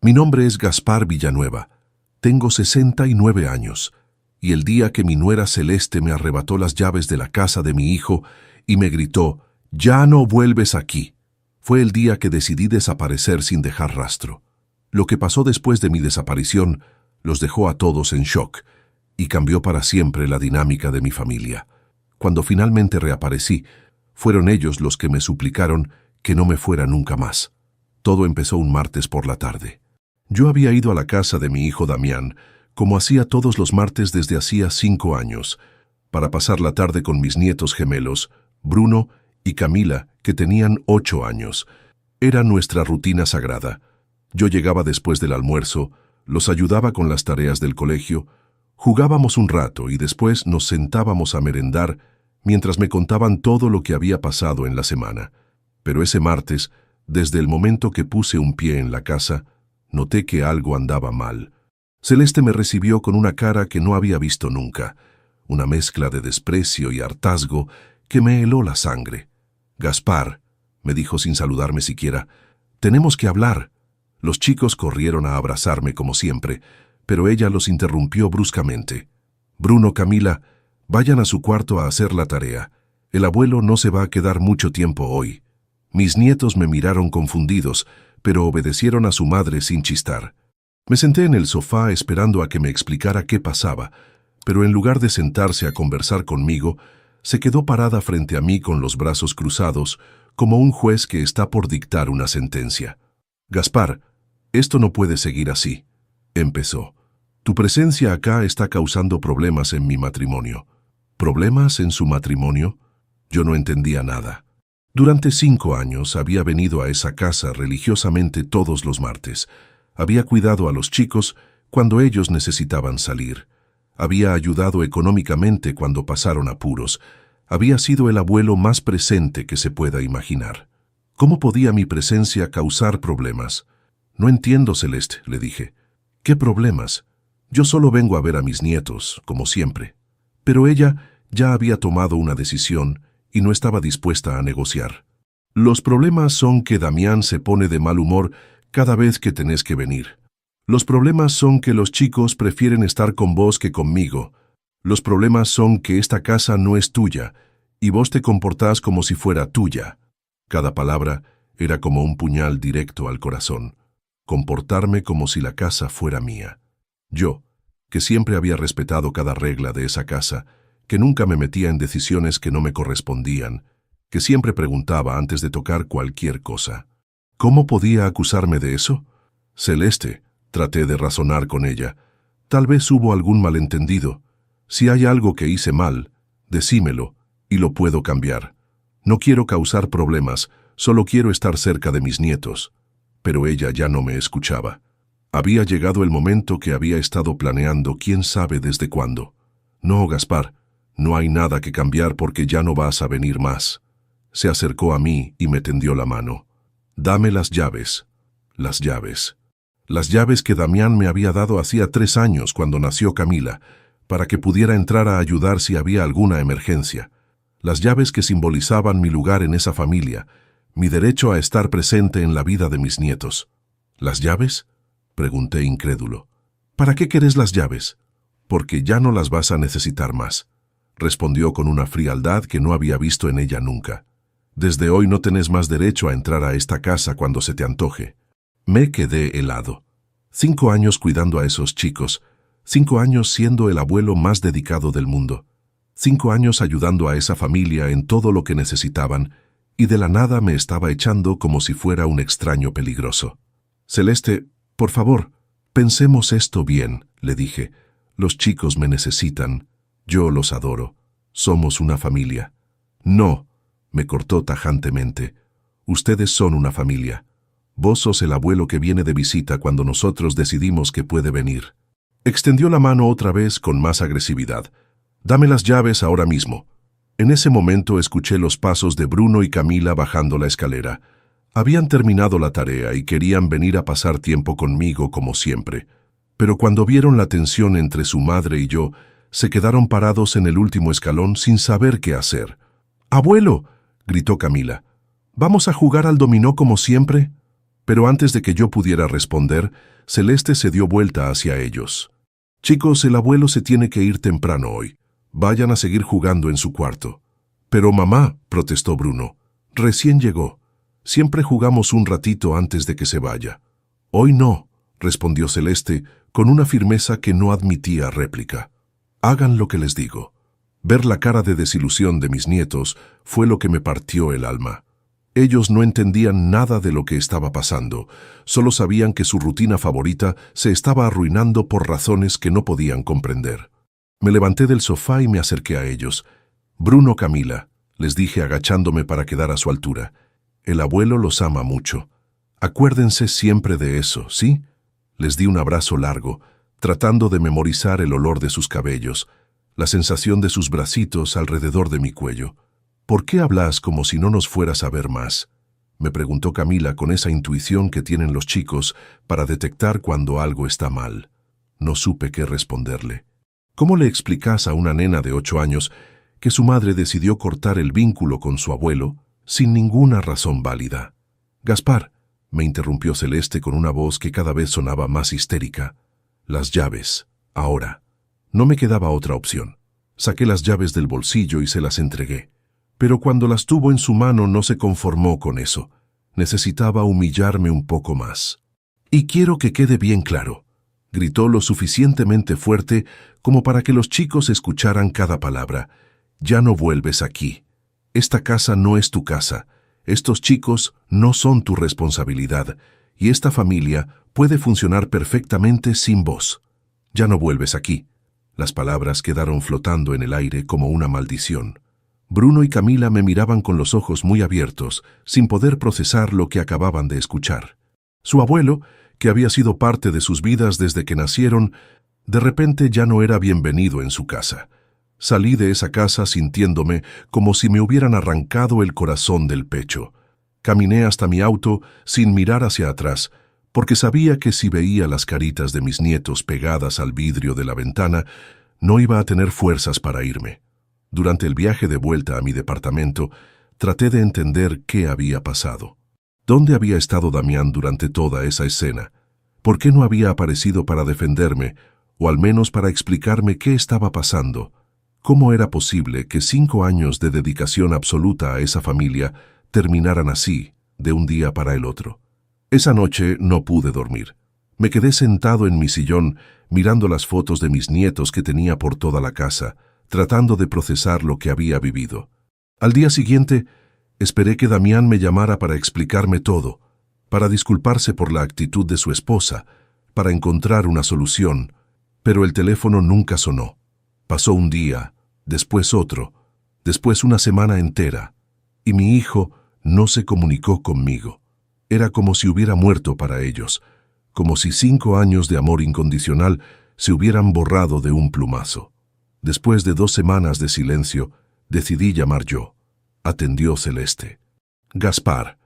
Mi nombre es Gaspar Villanueva. Tengo 69 años, y el día que mi nuera Celeste me arrebató las llaves de la casa de mi hijo y me gritó, «Ya no vuelves aquí», fue el día que decidí desaparecer sin dejar rastro. Lo que pasó después de mi desaparición los dejó a todos en shock y cambió para siempre la dinámica de mi familia. Cuando finalmente reaparecí, fueron ellos los que me suplicaron que no me fuera nunca más. Todo empezó un martes por la tarde. Yo había ido a la casa de mi hijo Damián, como hacía todos los martes desde hacía 5 años, para pasar la tarde con mis nietos gemelos, Bruno y Camila, que tenían 8 años. Era nuestra rutina sagrada. Yo llegaba después del almuerzo, los ayudaba con las tareas del colegio, jugábamos un rato y después nos sentábamos a merendar mientras me contaban todo lo que había pasado en la semana. Pero ese martes, desde el momento que puse un pie en la casa, noté que algo andaba mal. Celeste me recibió con una cara que no había visto nunca, una mezcla de desprecio y hartazgo que me heló la sangre. «Gaspar», me dijo sin saludarme siquiera, «tenemos que hablar». Los chicos corrieron a abrazarme como siempre, pero ella los interrumpió bruscamente. «Bruno, Camila, vayan a su cuarto a hacer la tarea. El abuelo no se va a quedar mucho tiempo hoy». Mis nietos me miraron confundidos, pero obedecieron a su madre sin chistar. Me senté en el sofá esperando a que me explicara qué pasaba, pero en lugar de sentarse a conversar conmigo, se quedó parada frente a mí con los brazos cruzados, como un juez que está por dictar una sentencia. «Gaspar, esto no puede seguir así», empezó. «Tu presencia acá está causando problemas en mi matrimonio». ¿Problemas en su matrimonio? Yo no entendía nada. Durante 5 años había venido a esa casa religiosamente todos los martes. Había cuidado a los chicos cuando ellos necesitaban salir. Había ayudado económicamente cuando pasaron apuros. Había sido el abuelo más presente que se pueda imaginar. ¿Cómo podía mi presencia causar problemas? «No entiendo, Celeste», le dije. «¿Qué problemas? Yo solo vengo a ver a mis nietos, como siempre». Pero ella ya había tomado una decisión y no estaba dispuesta a negociar. «Los problemas son que Damián se pone de mal humor cada vez que tenés que venir. Los problemas son que los chicos prefieren estar con vos que conmigo. Los problemas son que esta casa no es tuya y vos te comportás como si fuera tuya». Cada palabra era como un puñal directo al corazón. Comportarme como si la casa fuera mía. Yo, que siempre había respetado cada regla de esa casa, que nunca me metía en decisiones que no me correspondían, que siempre preguntaba antes de tocar cualquier cosa. ¿Cómo podía acusarme de eso? «Celeste», traté de razonar con ella, «tal vez hubo algún malentendido. Si hay algo que hice mal, decímelo y lo puedo cambiar. No quiero causar problemas, solo quiero estar cerca de mis nietos». Pero ella ya no me escuchaba. Había llegado el momento que había estado planeando quién sabe desde cuándo. «No, Gaspar, no hay nada que cambiar porque ya no vas a venir más». Se acercó a mí y me tendió la mano. «Dame las llaves». Las llaves. Las llaves que Damián me había dado hacía 3 años cuando nació Camila, para que pudiera entrar a ayudar si había alguna emergencia. Las llaves que simbolizaban mi lugar en esa familia, mi derecho a estar presente en la vida de mis nietos. «¿Las llaves?», pregunté incrédulo. «¿Para qué querés las llaves?». «Porque ya no las vas a necesitar más», respondió con una frialdad que no había visto en ella nunca. «Desde hoy no tenés más derecho a entrar a esta casa cuando se te antoje». Me quedé helado. 5 años cuidando a esos chicos, 5 años siendo el abuelo más dedicado del mundo, 5 años ayudando a esa familia en todo lo que necesitaban, y de la nada me estaba echando como si fuera un extraño peligroso. «Celeste, por favor, pensemos esto bien», le dije. «Los chicos me necesitan. Yo los adoro. Somos una familia». «No», me cortó tajantemente. «Ustedes son una familia. Vos sos el abuelo que viene de visita cuando nosotros decidimos que puede venir». Extendió la mano otra vez con más agresividad. «Dame las llaves ahora mismo». En ese momento escuché los pasos de Bruno y Camila bajando la escalera. Habían terminado la tarea y querían venir a pasar tiempo conmigo como siempre. Pero cuando vieron la tensión entre su madre y yo, se quedaron parados en el último escalón sin saber qué hacer. «¡Abuelo!», gritó Camila. «¿Vamos a jugar al dominó como siempre?». Pero antes de que yo pudiera responder, Celeste se dio vuelta hacia ellos. «Chicos, el abuelo se tiene que ir temprano hoy. Vayan a seguir jugando en su cuarto». «Pero mamá», protestó Bruno, «recién llegó. Siempre jugamos un ratito antes de que se vaya». «Hoy no», respondió Celeste, con una firmeza que no admitía réplica. «Hagan lo que les digo». Ver la cara de desilusión de mis nietos fue lo que me partió el alma. Ellos no entendían nada de lo que estaba pasando, solo sabían que su rutina favorita se estaba arruinando por razones que no podían comprender. Me levanté del sofá y me acerqué a ellos. «Bruno, Camila», les dije agachándome para quedar a su altura, «el abuelo los ama mucho. Acuérdense siempre de eso, ¿sí?» Les di un abrazo largo, tratando de memorizar el olor de sus cabellos, la sensación de sus bracitos alrededor de mi cuello. «¿Por qué hablas como si no nos fueras a ver más?», me preguntó Camila con esa intuición que tienen los chicos para detectar cuando algo está mal. No supe qué responderle. ¿Cómo le explicas a una nena de 8 años que su madre decidió cortar el vínculo con su abuelo sin ninguna razón válida? «Gaspar», me interrumpió Celeste con una voz que cada vez sonaba más histérica. «Las llaves, ahora». No me quedaba otra opción. Saqué las llaves del bolsillo y se las entregué. Pero cuando las tuvo en su mano no se conformó con eso. Necesitaba humillarme un poco más. «Y quiero que quede bien claro», gritó lo suficientemente fuerte como para que los chicos escucharan cada palabra. «Ya no vuelves aquí. Esta casa no es tu casa. Estos chicos no son tu responsabilidad. Y esta familia puede funcionar perfectamente sin vos. Ya no vuelves aquí». Las palabras quedaron flotando en el aire como una maldición. Bruno y Camila me miraban con los ojos muy abiertos, sin poder procesar lo que acababan de escuchar. Su abuelo, que había sido parte de sus vidas desde que nacieron, de repente ya no era bienvenido en su casa. Salí de esa casa sintiéndome como si me hubieran arrancado el corazón del pecho. Caminé hasta mi auto sin mirar hacia atrás, porque sabía que si veía las caritas de mis nietos pegadas al vidrio de la ventana, no iba a tener fuerzas para irme. Durante el viaje de vuelta a mi departamento, traté de entender qué había pasado. ¿Dónde había estado Damián durante toda esa escena? ¿Por qué no había aparecido para defenderme, o al menos para explicarme qué estaba pasando? ¿Cómo era posible que 5 años de dedicación absoluta a esa familia terminaran así, de un día para el otro? Esa noche no pude dormir. Me quedé sentado en mi sillón, mirando las fotos de mis nietos que tenía por toda la casa, tratando de procesar lo que había vivido. Al día siguiente, esperé que Damián me llamara para explicarme todo, para disculparse por la actitud de su esposa, para encontrar una solución, pero el teléfono nunca sonó. Pasó un día, después otro, después una semana entera, y mi hijo no se comunicó conmigo. Era como si hubiera muerto para ellos, como si 5 años de amor incondicional se hubieran borrado de un plumazo. Después de 2 semanas de silencio, decidí llamar yo. Atendió Celeste. «Gaspar»,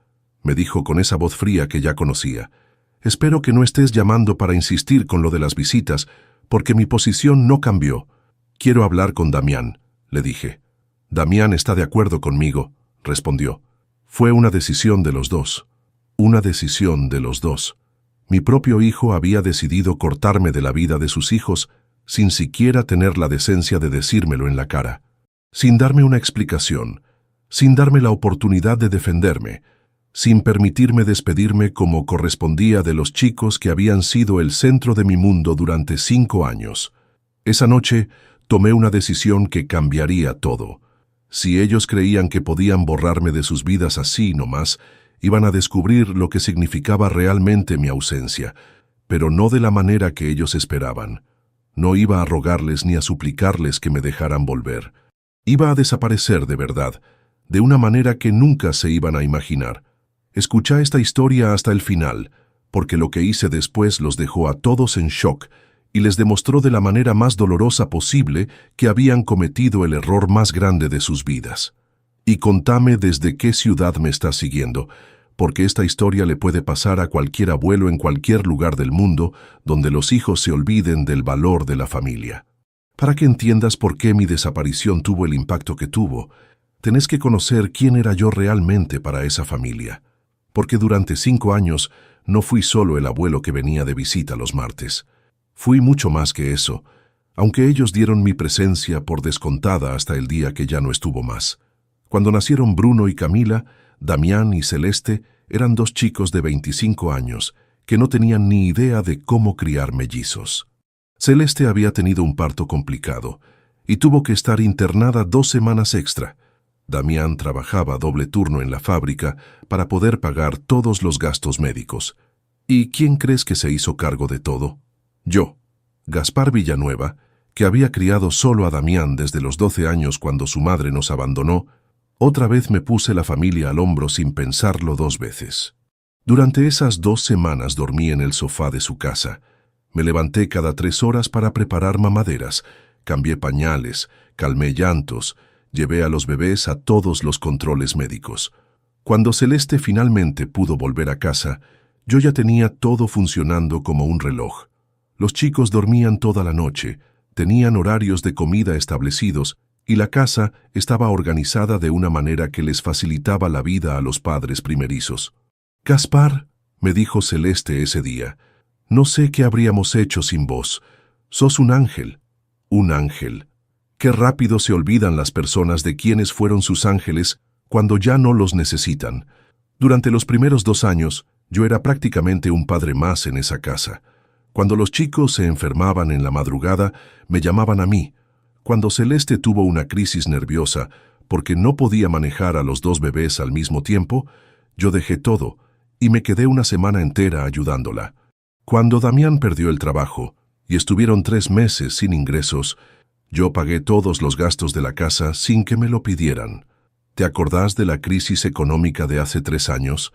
me dijo con esa voz fría que ya conocía, «espero que no estés llamando para insistir con lo de las visitas, porque mi posición no cambió. Quiero hablar con Damián», le dije. «Damián está de acuerdo conmigo», respondió. «Fue una decisión de los dos». Una decisión de los dos. Mi propio hijo había decidido cortarme de la vida de sus hijos sin siquiera tener la decencia de decírmelo en la cara, sin darme una explicación, sin darme la oportunidad de defenderme, sin permitirme despedirme como correspondía de los chicos que habían sido el centro de mi mundo durante 5 años. Esa noche tomé una decisión que cambiaría todo. Si ellos creían que podían borrarme de sus vidas así nomás, iban a descubrir lo que significaba realmente mi ausencia, pero no de la manera que ellos esperaban. No iba a rogarles ni a suplicarles que me dejaran volver. Iba a desaparecer de verdad, de una manera que nunca se iban a imaginar. Escucha esta historia hasta el final, porque lo que hice después los dejó a todos en shock y les demostró de la manera más dolorosa posible que habían cometido el error más grande de sus vidas. Y contame desde qué ciudad me estás siguiendo, porque esta historia le puede pasar a cualquier abuelo en cualquier lugar del mundo donde los hijos se olviden del valor de la familia. Para que entiendas por qué mi desaparición tuvo el impacto que tuvo, tenés que conocer quién era yo realmente para esa familia. Porque durante 5 años no fui solo el abuelo que venía de visita los martes. Fui mucho más que eso, aunque ellos dieron mi presencia por descontada hasta el día que ya no estuvo más. Cuando nacieron Bruno y Camila, Damián y Celeste eran dos chicos de 25 años que no tenían ni idea de cómo criar mellizos. Celeste había tenido un parto complicado y tuvo que estar internada 2 semanas extra. Damián trabajaba doble turno en la fábrica para poder pagar todos los gastos médicos. ¿Y quién crees que se hizo cargo de todo? Yo, Gaspar Villanueva, que había criado solo a Damián desde los 12 años cuando su madre nos abandonó, otra vez me puse la familia al hombro sin pensarlo 2 veces. Durante esas 2 semanas dormí en el sofá de su casa. Me levanté cada 3 horas para preparar mamaderas, cambié pañales, calmé llantos, llevé a los bebés a todos los controles médicos. Cuando Celeste finalmente pudo volver a casa, yo ya tenía todo funcionando como un reloj. Los chicos dormían toda la noche, tenían horarios de comida establecidos y la casa estaba organizada de una manera que les facilitaba la vida a los padres primerizos. «Gaspar», me dijo Celeste ese día, «no sé qué habríamos hecho sin vos. Sos un ángel». Un ángel. Qué rápido se olvidan las personas de quienes fueron sus ángeles cuando ya no los necesitan. Durante los primeros 2 años, yo era prácticamente un padre más en esa casa. Cuando los chicos se enfermaban en la madrugada, me llamaban a mí. Cuando Celeste tuvo una crisis nerviosa porque no podía manejar a los 2 bebés al mismo tiempo, yo dejé todo y me quedé una semana entera ayudándola. Cuando Damián perdió el trabajo y estuvieron 3 meses sin ingresos, yo pagué todos los gastos de la casa sin que me lo pidieran. ¿Te acordás de la crisis económica de hace 3 años?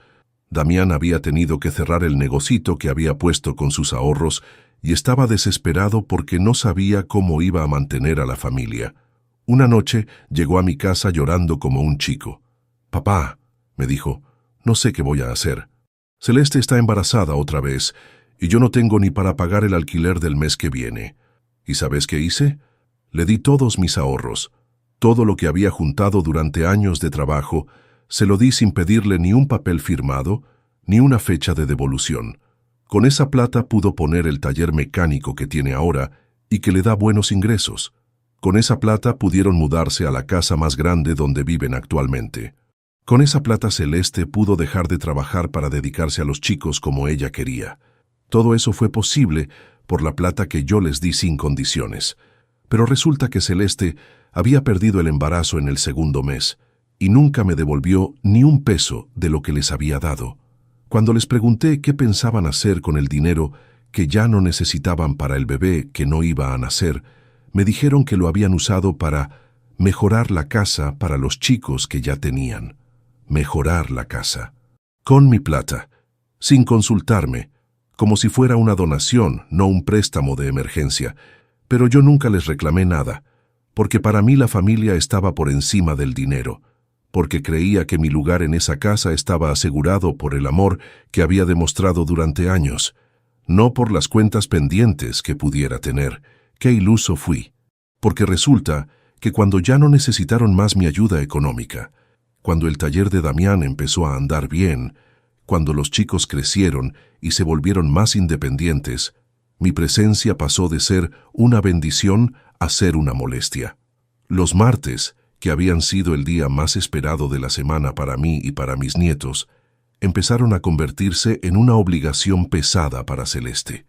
Damián había tenido que cerrar el negocito que había puesto con sus ahorros y estaba desesperado porque no sabía cómo iba a mantener a la familia. Una noche llegó a mi casa llorando como un chico. «Papá», me dijo, «no sé qué voy a hacer. Celeste está embarazada otra vez y yo no tengo ni para pagar el alquiler del mes que viene». ¿Y sabes qué hice? Le di todos mis ahorros. Todo lo que había juntado durante años de trabajo, se lo di sin pedirle ni un papel firmado, ni una fecha de devolución. Con esa plata pudo poner el taller mecánico que tiene ahora y que le da buenos ingresos. Con esa plata pudieron mudarse a la casa más grande donde viven actualmente. Con esa plata Celeste pudo dejar de trabajar para dedicarse a los chicos como ella quería. Todo eso fue posible por la plata que yo les di sin condiciones. Pero resulta que Celeste había perdido el embarazo en el 2.º mes y nunca me devolvió ni un peso de lo que les había dado. Cuando les pregunté qué pensaban hacer con el dinero que ya no necesitaban para el bebé que no iba a nacer, me dijeron que lo habían usado para mejorar la casa para los chicos que ya tenían. Mejorar la casa. Con mi plata, sin consultarme, como si fuera una donación, no un préstamo de emergencia. Pero yo nunca les reclamé nada, porque para mí la familia estaba por encima del dinero, porque creía que mi lugar en esa casa estaba asegurado por el amor que había demostrado durante años, no por las cuentas pendientes que pudiera tener. Qué iluso fui, porque resulta que cuando ya no necesitaron más mi ayuda económica, cuando el taller de Damián empezó a andar bien, cuando los chicos crecieron y se volvieron más independientes, mi presencia pasó de ser una bendición a ser una molestia. Los martes, que habían sido el día más esperado de la semana para mí y para mis nietos, empezaron a convertirse en una obligación pesada para Celeste.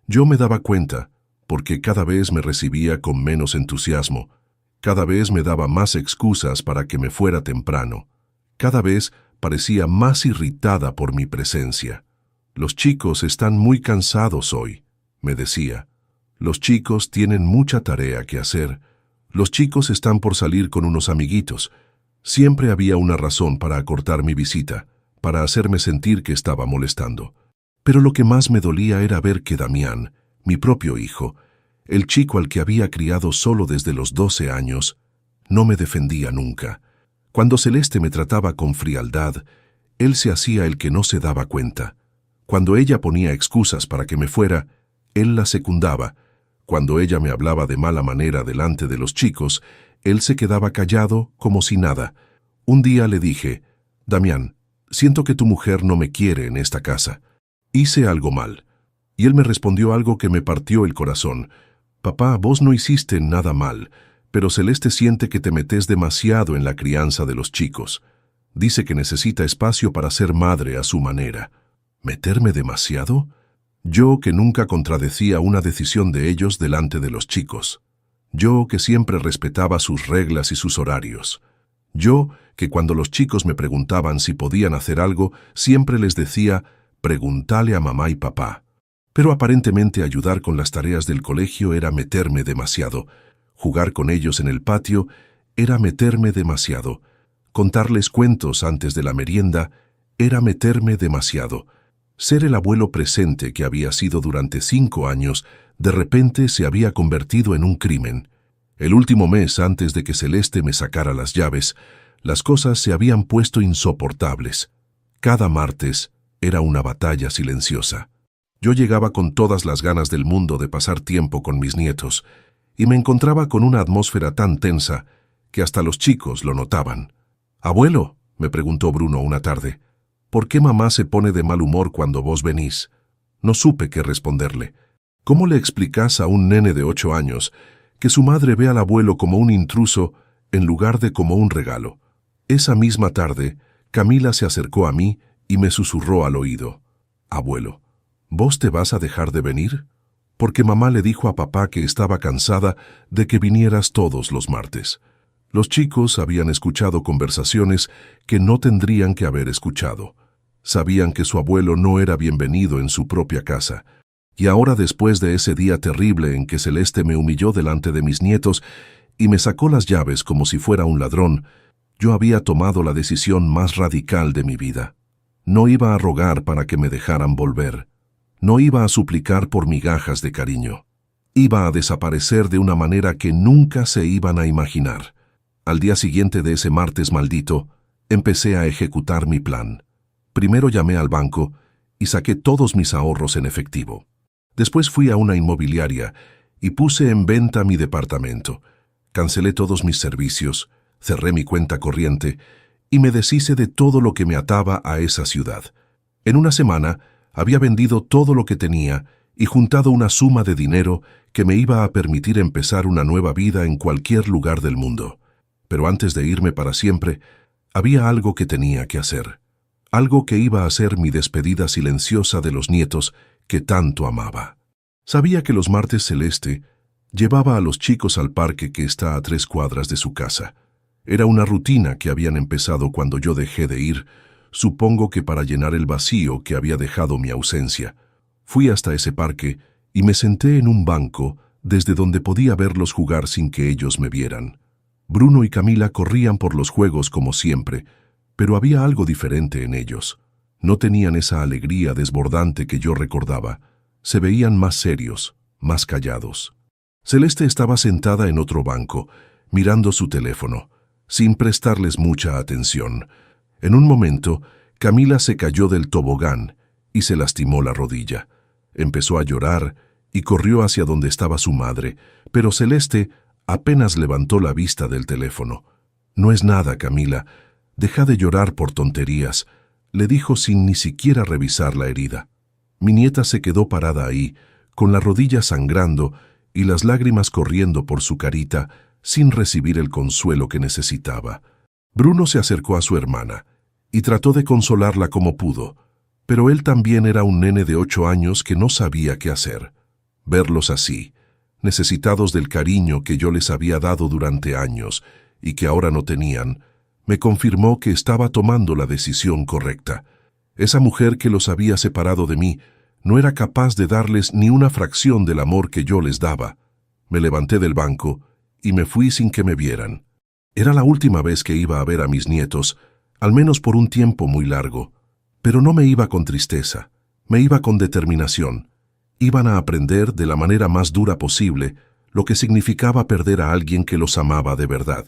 Yo me daba cuenta, porque cada vez me recibía con menos entusiasmo, cada vez me daba más excusas para que me fuera temprano, cada vez parecía más irritada por mi presencia. «Los chicos están muy cansados hoy», me decía. «Los chicos tienen mucha tarea que hacer. Los chicos están por salir con unos amiguitos». Siempre había una razón para acortar mi visita, para hacerme sentir que estaba molestando. Pero lo que más me dolía era ver que Damián, mi propio hijo, el chico al que había criado solo desde los 12 años, no me defendía nunca. Cuando Celeste me trataba con frialdad, él se hacía el que no se daba cuenta. Cuando ella ponía excusas para que me fuera, él la secundaba. Cuando ella me hablaba de mala manera delante de los chicos, él se quedaba callado como si nada. Un día le dije, «Damián, siento que tu mujer no me quiere en esta casa». Hice algo mal. Y él me respondió algo que me partió el corazón. Papá, vos no hiciste nada mal, pero Celeste siente que te metes demasiado en la crianza de los chicos. Dice que necesita espacio para ser madre a su manera. ¿Meterme demasiado? Yo que nunca contradecía una decisión de ellos delante de los chicos. Yo que siempre respetaba sus reglas y sus horarios. Yo que cuando los chicos me preguntaban si podían hacer algo, siempre les decía, pregúntale a mamá y papá. Pero aparentemente ayudar con las tareas del colegio era meterme demasiado. Jugar con ellos en el patio era meterme demasiado. Contarles cuentos antes de la merienda era meterme demasiado. Ser el abuelo presente que había sido durante 5 años, de repente se había convertido en un crimen. El último mes antes de que Celeste me sacara las llaves, las cosas se habían puesto insoportables. Cada martes era una batalla silenciosa. Yo llegaba con todas las ganas del mundo de pasar tiempo con mis nietos, y me encontraba con una atmósfera tan tensa que hasta los chicos lo notaban. «Abuelo», me preguntó Bruno una tarde, «¿por qué mamá se pone de mal humor cuando vos venís?» No supe qué responderle. ¿Cómo le explicás a un nene de 8 años que su madre ve al abuelo como un intruso en lugar de como un regalo? Esa misma tarde, Camila se acercó a mí y me susurró al oído. «Abuelo, ¿vos te vas a dejar de venir? Porque mamá le dijo a papá que estaba cansada de que vinieras todos los martes». Los chicos habían escuchado conversaciones que no tendrían que haber escuchado. Sabían que su abuelo no era bienvenido en su propia casa. Y ahora, después de ese día terrible en que Celeste me humilló delante de mis nietos y me sacó las llaves como si fuera un ladrón, yo había tomado la decisión más radical de mi vida. No iba a rogar para que me dejaran volver. No iba a suplicar por migajas de cariño. Iba a desaparecer de una manera que nunca se iban a imaginar. Al día siguiente de ese martes maldito, empecé a ejecutar mi plan. Primero llamé al banco y saqué todos mis ahorros en efectivo. Después fui a una inmobiliaria y puse en venta mi departamento. Cancelé todos mis servicios, cerré mi cuenta corriente y me deshice de todo lo que me ataba a esa ciudad. En una semana había vendido todo lo que tenía y juntado una suma de dinero que me iba a permitir empezar una nueva vida en cualquier lugar del mundo. Pero antes de irme para siempre, había algo que tenía que hacer. Algo que iba a ser mi despedida silenciosa de los nietos que tanto amaba. Sabía que los martes Celeste llevaba a los chicos al parque que está a 3 cuadras de su casa. Era una rutina que habían empezado cuando yo dejé de ir, supongo que para llenar el vacío que había dejado mi ausencia. Fui hasta ese parque y me senté en un banco desde donde podía verlos jugar sin que ellos me vieran. Bruno y Camila corrían por los juegos como siempre, pero había algo diferente en ellos. No tenían esa alegría desbordante que yo recordaba. Se veían más serios, más callados. Celeste estaba sentada en otro banco, mirando su teléfono, sin prestarles mucha atención. En un momento, Camila se cayó del tobogán y se lastimó la rodilla. Empezó a llorar y corrió hacia donde estaba su madre, pero Celeste apenas levantó la vista del teléfono. «No es nada, Camila. Deja de llorar por tonterías», le dijo sin ni siquiera revisar la herida. Mi nieta se quedó parada ahí, con la rodilla sangrando y las lágrimas corriendo por su carita, sin recibir el consuelo que necesitaba. Bruno se acercó a su hermana y trató de consolarla como pudo, pero él también era un nene de 8 años que no sabía qué hacer. Verlos así, necesitados del cariño que yo les había dado durante años y que ahora no tenían, me confirmó que estaba tomando la decisión correcta. Esa mujer que los había separado de mí no era capaz de darles ni una fracción del amor que yo les daba. Me levanté del banco y me fui sin que me vieran. Era la última vez que iba a ver a mis nietos, al menos por un tiempo muy largo. Pero no me iba con tristeza, me iba con determinación. Iban a aprender de la manera más dura posible lo que significaba perder a alguien que los amaba de verdad.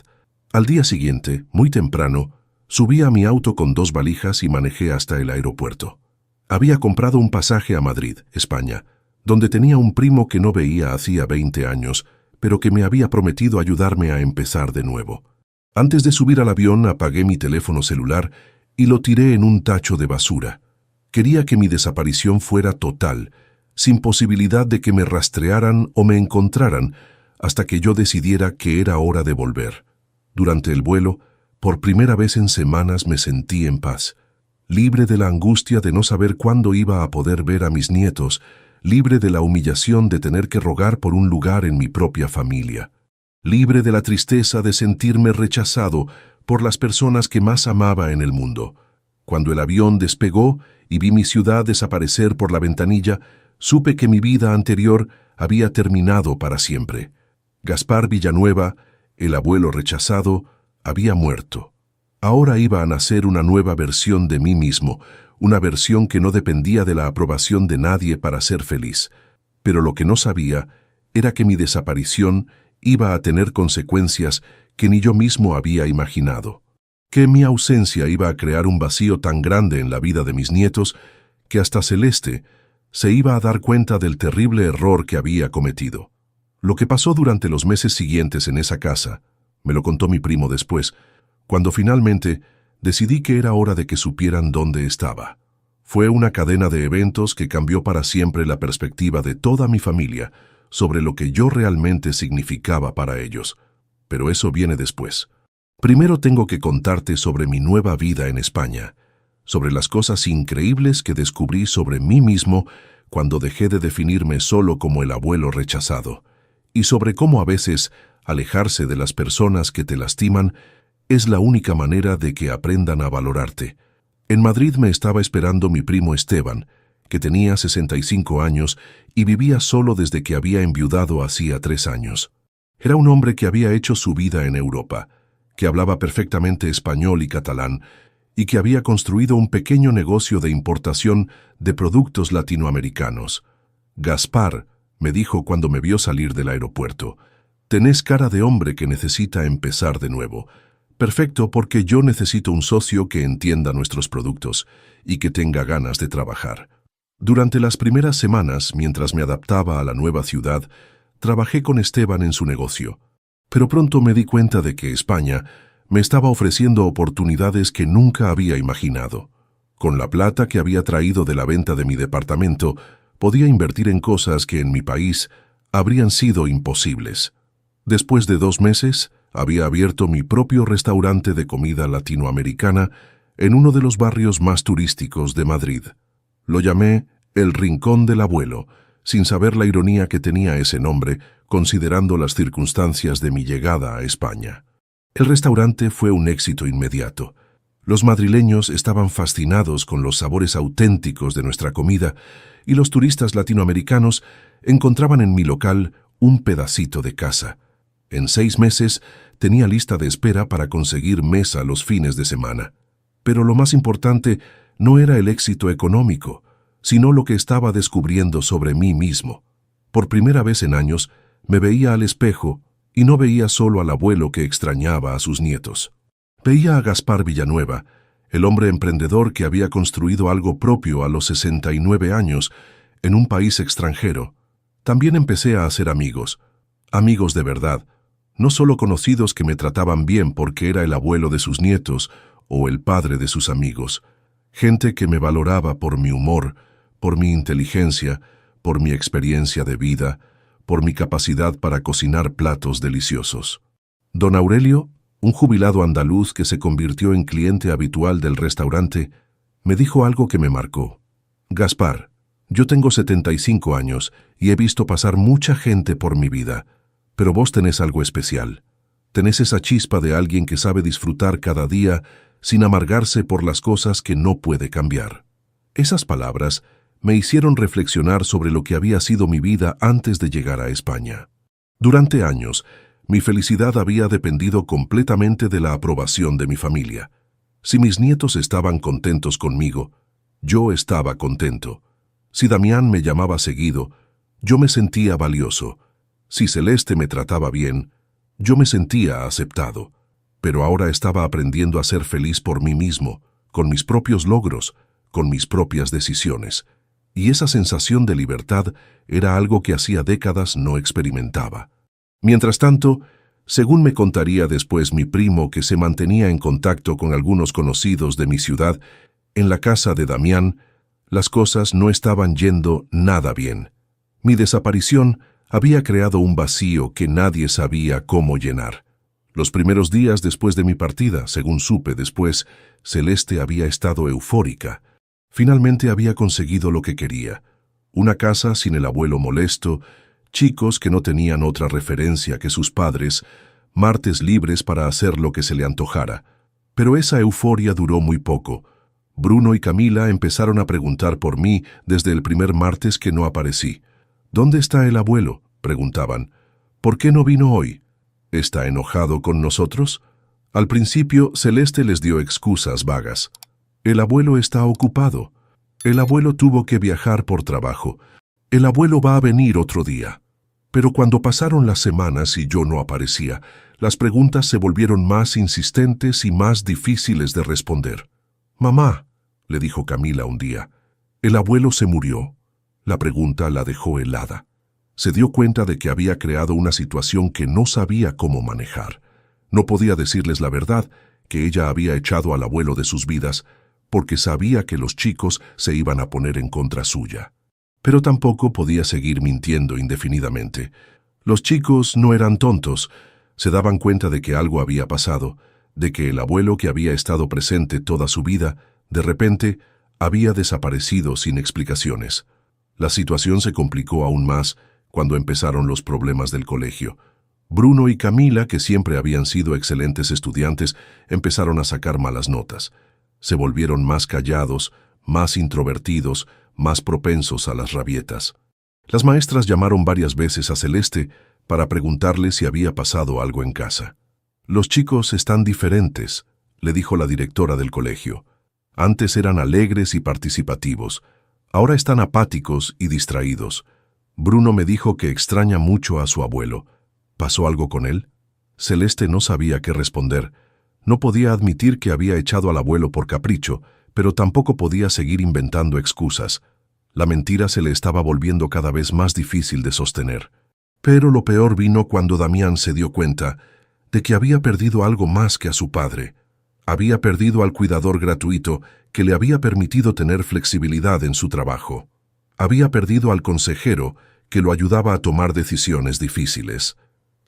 Al día siguiente, muy temprano, subí a mi auto con 2 valijas y manejé hasta el aeropuerto. Había comprado un pasaje a Madrid, España, donde tenía un primo que no veía hacía 20 años, pero que me había prometido ayudarme a empezar de nuevo. Antes de subir al avión apagué mi teléfono celular y lo tiré en un tacho de basura. Quería que mi desaparición fuera total, sin posibilidad de que me rastrearan o me encontraran, hasta que yo decidiera que era hora de volver. Durante el vuelo, por primera vez en semanas me sentí en paz, libre de la angustia de no saber cuándo iba a poder ver a mis nietos, libre de la humillación de tener que rogar por un lugar en mi propia familia, libre de la tristeza de sentirme rechazado por las personas que más amaba en el mundo. Cuando el avión despegó y vi mi ciudad desaparecer por la ventanilla, supe que mi vida anterior había terminado para siempre. Gaspar Villanueva, el abuelo rechazado, había muerto. Ahora iba a nacer una nueva versión de mí mismo, una versión que no dependía de la aprobación de nadie para ser feliz. Pero lo que no sabía era que mi desaparición iba a tener consecuencias que ni yo mismo había imaginado. Que mi ausencia iba a crear un vacío tan grande en la vida de mis nietos que hasta Celeste se iba a dar cuenta del terrible error que había cometido. Lo que pasó durante los meses siguientes en esa casa, me lo contó mi primo después, cuando finalmente decidí que era hora de que supieran dónde estaba. Fue una cadena de eventos que cambió para siempre la perspectiva de toda mi familia sobre lo que yo realmente significaba para ellos. Pero eso viene después. Primero tengo que contarte sobre mi nueva vida en España, sobre las cosas increíbles que descubrí sobre mí mismo cuando dejé de definirme solo como el abuelo rechazado, y sobre cómo a veces alejarse de las personas que te lastiman es la única manera de que aprendan a valorarte. En Madrid me estaba esperando mi primo Esteban, que tenía 65 años y vivía solo desde que había enviudado hacía 3 años. Era un hombre que había hecho su vida en Europa, que hablaba perfectamente español y catalán, y que había construido un pequeño negocio de importación de productos latinoamericanos. Gaspar, me dijo cuando me vio salir del aeropuerto, tenés cara de hombre que necesita empezar de nuevo. Perfecto, porque yo necesito un socio que entienda nuestros productos y que tenga ganas de trabajar. Durante las primeras semanas, mientras me adaptaba a la nueva ciudad, trabajé con Esteban en su negocio. Pero pronto me di cuenta de que España me estaba ofreciendo oportunidades que nunca había imaginado. Con la plata que había traído de la venta de mi departamento, podía invertir en cosas que en mi país habrían sido imposibles. Después de 2 meses, había abierto mi propio restaurante de comida latinoamericana en uno de los barrios más turísticos de Madrid. Lo llamé El Rincón del Abuelo, sin saber la ironía que tenía ese nombre, considerando las circunstancias de mi llegada a España. El restaurante fue un éxito inmediato. Los madrileños estaban fascinados con los sabores auténticos de nuestra comida y los turistas latinoamericanos encontraban en mi local un pedacito de casa. En 6 meses tenía lista de espera para conseguir mesa los fines de semana. Pero lo más importante no era el éxito económico, sino lo que estaba descubriendo sobre mí mismo. Por primera vez en años, me veía al espejo y no veía solo al abuelo que extrañaba a sus nietos. Veía a Gaspar Villanueva, el hombre emprendedor que había construido algo propio a los 69 años en un país extranjero. También empecé a hacer amigos, amigos de verdad, no solo conocidos que me trataban bien porque era el abuelo de sus nietos o el padre de sus amigos, gente que me valoraba por mi humor, por mi inteligencia, por mi experiencia de vida, por mi capacidad para cocinar platos deliciosos. Don Aurelio, un jubilado andaluz que se convirtió en cliente habitual del restaurante, me dijo algo que me marcó. Gaspar, yo tengo 75 años y he visto pasar mucha gente por mi vida, pero vos tenés algo especial. Tenés esa chispa de alguien que sabe disfrutar cada día sin amargarse por las cosas que no puede cambiar. Esas palabras me hicieron reflexionar sobre lo que había sido mi vida antes de llegar a España. Durante años, mi felicidad había dependido completamente de la aprobación de mi familia. Si mis nietos estaban contentos conmigo, yo estaba contento. Si Damián me llamaba seguido, yo me sentía valioso. Si Celeste me trataba bien, yo me sentía aceptado. Pero ahora estaba aprendiendo a ser feliz por mí mismo, con mis propios logros, con mis propias decisiones. Y esa sensación de libertad era algo que hacía décadas no experimentaba. Mientras tanto, según me contaría después mi primo que se mantenía en contacto con algunos conocidos de mi ciudad, en la casa de Damián, Las cosas no estaban yendo nada bien. Mi desaparición había creado un vacío que nadie sabía cómo llenar. Los primeros días después de mi partida, según supe después, Celeste había estado eufórica. Finalmente había conseguido lo que quería. Una casa sin el abuelo molesto, chicos que no tenían otra referencia que sus padres, martes libres para hacer lo que se le antojara. Pero esa euforia duró muy poco. Bruno y Camila empezaron a preguntar por mí desde el primer martes que no aparecí. «¿Dónde está el abuelo?», preguntaban. «¿Por qué no vino hoy? ¿Está enojado con nosotros?». Al principio, Celeste les dio excusas vagas. «El abuelo está ocupado. El abuelo tuvo que viajar por trabajo. El abuelo va a venir otro día». Pero cuando pasaron las semanas y yo no aparecía, las preguntas se volvieron más insistentes y más difíciles de responder. «Mamá», le dijo Camila un día, «¿el abuelo se murió?». La pregunta la dejó helada. Se dio cuenta de que había creado una situación que no sabía cómo manejar. No podía decirles la verdad, que ella había echado al abuelo de sus vidas, porque sabía que los chicos se iban a poner en contra suya. Pero tampoco podía seguir mintiendo indefinidamente. Los chicos no eran tontos. Se daban cuenta de que algo había pasado, de que el abuelo que había estado presente toda su vida, de repente, había desaparecido sin explicaciones. La situación se complicó aún más cuando empezaron los problemas del colegio. Bruno y Camila, que siempre habían sido excelentes estudiantes, empezaron a sacar malas notas. Se volvieron más callados, más introvertidos, más propensos a las rabietas. Las maestras llamaron varias veces a Celeste para preguntarle si había pasado algo en casa. «Los chicos están diferentes», le dijo la directora del colegio. «Antes eran alegres y participativos. Ahora están apáticos y distraídos. Bruno me dijo que extraña mucho a su abuelo. ¿Pasó algo con él?». Celeste no sabía qué responder. No podía admitir que había echado al abuelo por capricho, pero tampoco podía seguir inventando excusas. La mentira se le estaba volviendo cada vez más difícil de sostener. Pero lo peor vino cuando Damián se dio cuenta de que había perdido algo más que a su padre. Había perdido al cuidador gratuito que le había permitido tener flexibilidad en su trabajo. Había perdido al consejero que lo ayudaba a tomar decisiones difíciles.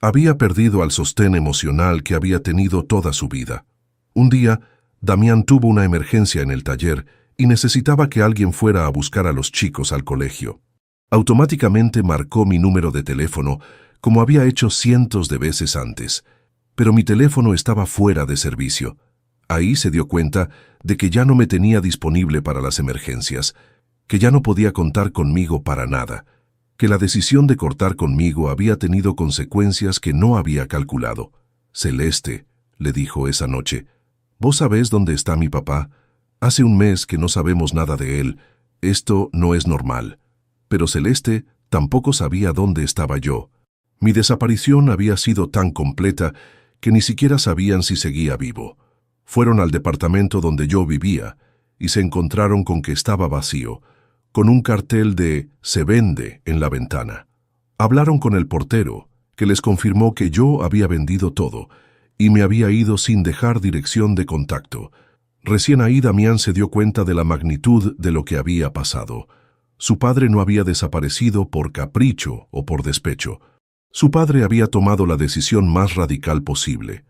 Había perdido al sostén emocional que había tenido toda su vida. Un día, Damián tuvo una emergencia en el taller y necesitaba que alguien fuera a buscar a los chicos al colegio. Automáticamente marcó mi número de teléfono, como había hecho cientos de veces antes, pero mi teléfono estaba fuera de servicio. Ahí se dio cuenta de que ya no me tenía disponible para las emergencias, que ya no podía contar conmigo para nada, que la decisión de cortar conmigo había tenido consecuencias que no había calculado. «Celeste», le dijo esa noche, «¿vos sabés dónde está mi papá? Hace un mes que no sabemos nada de él. Esto no es normal». Pero Celeste tampoco sabía dónde estaba yo. Mi desaparición había sido tan completa que ni siquiera sabían si seguía vivo. Fueron al departamento donde yo vivía y se encontraron con que estaba vacío, con un cartel de «Se vende» en la ventana. Hablaron con el portero, que les confirmó que yo había vendido todo y me había ido sin dejar dirección de contacto. Recién ahí Damián se dio cuenta de la magnitud de lo que había pasado. Su padre no había desaparecido por capricho o por despecho. Su padre había tomado la decisión más radical posible.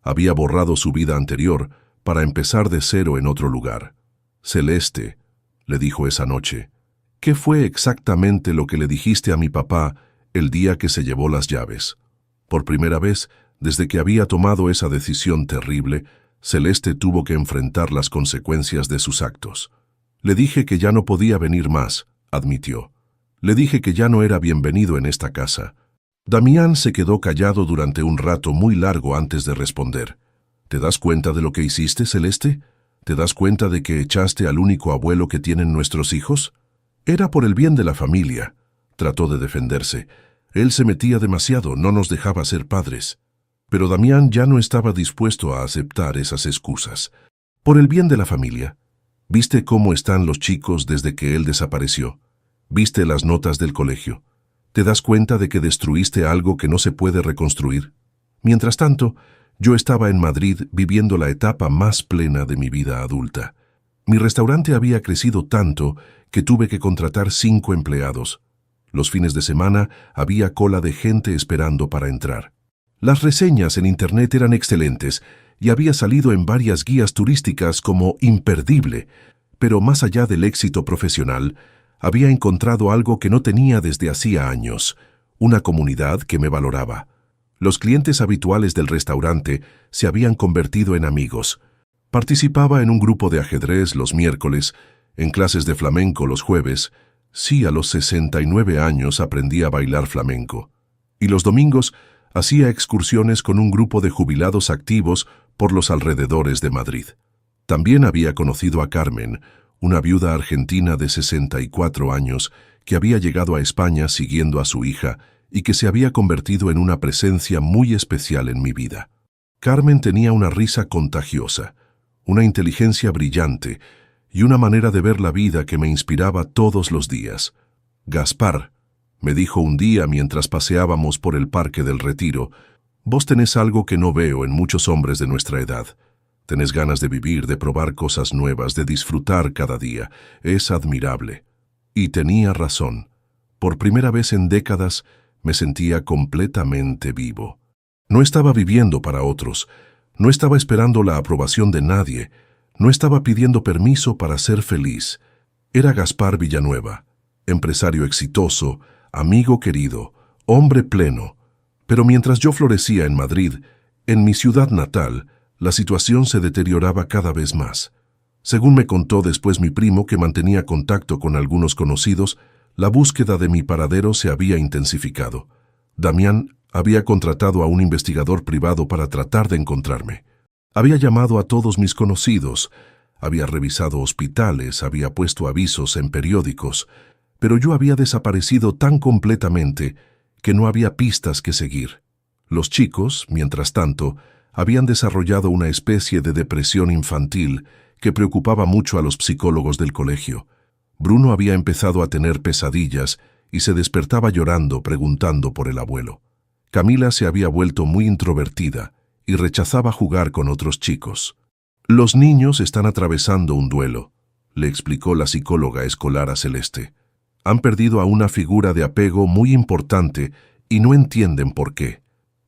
Había borrado su vida anterior para empezar de cero en otro lugar. «Celeste», le dijo esa noche, «¿qué fue exactamente lo que le dijiste a mi papá el día que se llevó las llaves?». Por primera vez, desde que había tomado esa decisión terrible, Celeste tuvo que enfrentar las consecuencias de sus actos. «Le dije que ya no podía venir más», admitió. «Le dije que ya no era bienvenido en esta casa». Damián se quedó callado durante un rato muy largo antes de responder. «¿Te das cuenta de lo que hiciste, Celeste? ¿Te das cuenta de que echaste al único abuelo que tienen nuestros hijos? Era por el bien de la familia», trató de defenderse. «Él se metía demasiado, no nos dejaba ser padres». Pero Damián ya no estaba dispuesto a aceptar esas excusas. «Por el bien de la familia. ¿Viste cómo están los chicos desde que él desapareció? ¿Viste las notas del colegio? ¿Te das cuenta de que destruiste algo que no se puede reconstruir? Mientras tanto, yo estaba en Madrid viviendo la etapa más plena de mi vida adulta. Mi restaurante había crecido tanto que tuve que contratar 5 empleados. Los fines de semana había cola de gente esperando para entrar. Las reseñas en Internet eran excelentes y había salido en varias guías turísticas como imperdible, pero más allá del éxito profesional, había encontrado algo que no tenía desde hacía años, una comunidad que me valoraba. Los clientes habituales del restaurante se habían convertido en amigos. Participaba en un grupo de ajedrez los miércoles, en clases de flamenco los jueves. Sí, a los 69 años aprendí a bailar flamenco. Y los domingos hacía excursiones con un grupo de jubilados activos por los alrededores de Madrid. También había conocido a Carmen, una viuda argentina de 64 años que había llegado a España siguiendo a su hija y que se había convertido en una presencia muy especial en mi vida. Carmen tenía una risa contagiosa, una inteligencia brillante y una manera de ver la vida que me inspiraba todos los días. «Gaspar», me dijo un día mientras paseábamos por el Parque del Retiro, «vos tenés algo que no veo en muchos hombres de nuestra edad. Tenés ganas de vivir, de probar cosas nuevas, de disfrutar cada día. Es admirable». Y tenía razón. Por primera vez en décadas me sentía completamente vivo. No estaba viviendo para otros, no estaba esperando la aprobación de nadie, no estaba pidiendo permiso para ser feliz. Era Gaspar Villanueva, empresario exitoso, amigo querido, hombre pleno. Pero mientras yo florecía en Madrid, en mi ciudad natal, la situación se deterioraba cada vez más. Según me contó después mi primo, que mantenía contacto con algunos conocidos, la búsqueda de mi paradero se había intensificado. Damián había contratado a un investigador privado para tratar de encontrarme. Había llamado a todos mis conocidos, había revisado hospitales, había puesto avisos en periódicos, pero yo había desaparecido tan completamente que no había pistas que seguir. Los chicos, mientras tanto, habían desarrollado una especie de depresión infantil que preocupaba mucho a los psicólogos del colegio. Bruno había empezado a tener pesadillas y se despertaba llorando preguntando por el abuelo. Camila se había vuelto muy introvertida y rechazaba jugar con otros chicos. «Los niños están atravesando un duelo», le explicó la psicóloga escolar a Celeste. «Han perdido a una figura de apego muy importante y no entienden por qué.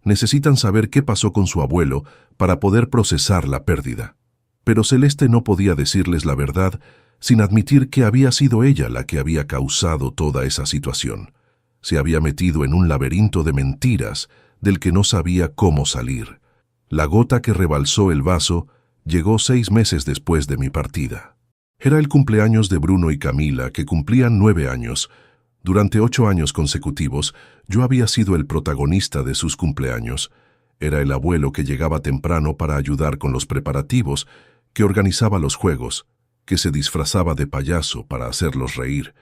Necesitan saber qué pasó con su abuelo para poder procesar la pérdida». Pero Celeste no podía decirles la verdad sin admitir que había sido ella la que había causado toda esa situación. Se había metido en un laberinto de mentiras del que no sabía cómo salir. La gota que rebalsó el vaso llegó 6 meses después de mi partida. Era el cumpleaños de Bruno y Camila, que cumplían 9 años. Durante 8 años consecutivos, yo había sido el protagonista de sus cumpleaños. Era el abuelo que llegaba temprano para ayudar con los preparativos, que organizaba los juegos, que se disfrazaba de payaso para hacerlos reír,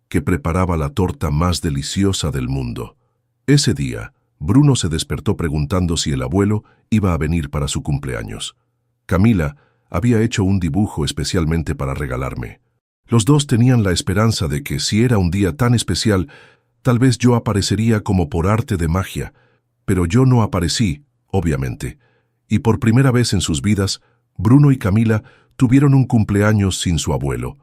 que preparaba la torta más deliciosa del mundo. Ese día, Bruno se despertó preguntando si el abuelo iba a venir para su cumpleaños. Camila había hecho un dibujo especialmente para regalarme. Los dos tenían la esperanza de que, si era un día tan especial, tal vez yo aparecería como por arte de magia, pero yo no aparecí, obviamente, y por primera vez en sus vidas, Bruno y Camila tuvieron un cumpleaños sin su abuelo,